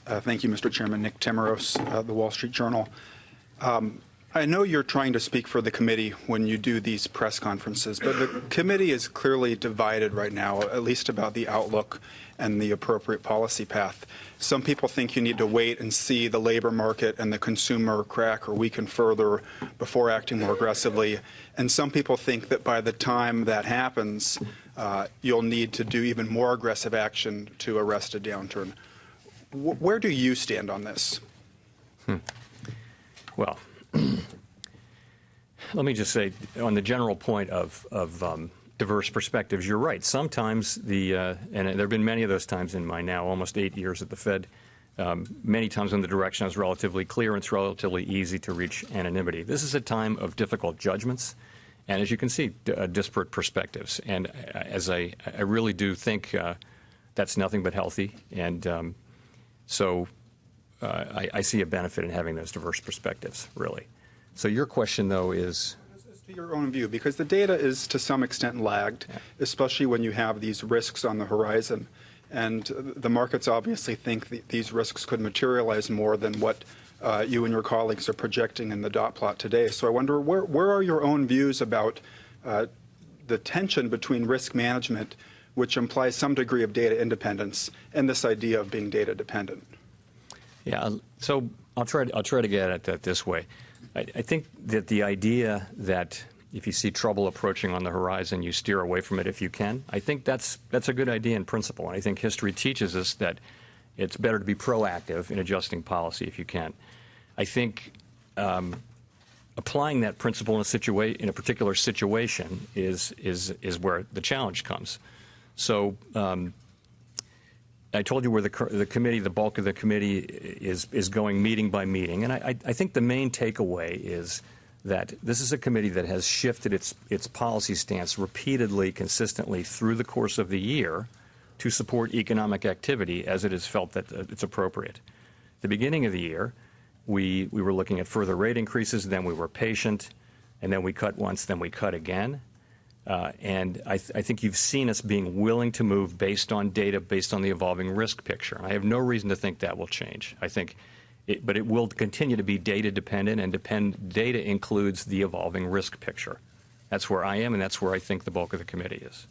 Thank you, Mr. Chairman. Nick Timmeros, The Wall Street Journal. I know you're trying to speak for the committee when you do these press conferences, but the committee is clearly divided right now, at least about the outlook and the appropriate policy path. Some people think you need to wait and see the labor market and the consumer crack or weaken further before acting more aggressively. And some people think that by the time that happens, you'll need to do even more aggressive action to arrest a downturn. Where do you stand on this? Well, let me just say, on the general point of diverse perspectives, you're right. Sometimes and there have been many of those times in my now almost 8 years at the Fed, many times when the direction is relatively clear and it's relatively easy to reach anonymity. This is a time of difficult judgments, and as you can see, disparate perspectives. And as I really do think that's nothing but healthy, and so I see a benefit in having those diverse perspectives, really. So your question, though, is? As to your own view, because the data is to some extent lagged, especially when you have these risks on the horizon. And the markets obviously think these risks could materialize more than what you and your colleagues are projecting in the dot plot today. So I wonder, where are your own views about the tension between risk management, which implies some degree of data independence, and this idea of being data dependent? Yeah, so I'll try to get at that this way. I think that the idea that if you see trouble approaching on the horizon, you steer away from it if you can, I think that's a good idea in principle. And I think history teaches us that it's better to be proactive in adjusting policy if you can. I think applying that principle in a particular situation is where the challenge comes. So I told you where the committee, the bulk of the committee is going meeting by meeting. And I think the main takeaway is that this is a committee that has shifted its policy stance repeatedly, consistently through the course of the year to support economic activity as it has felt that it's appropriate. At the beginning of the year, we were looking at further rate increases, then we were patient, and then we cut once, then we cut again. And I think you've seen us being willing to move based on data, based on the evolving risk picture. I have no reason to think that will change. I think, but it will continue to be data dependent, and data includes the evolving risk picture. That's where I am, and that's where I think the bulk of the committee is.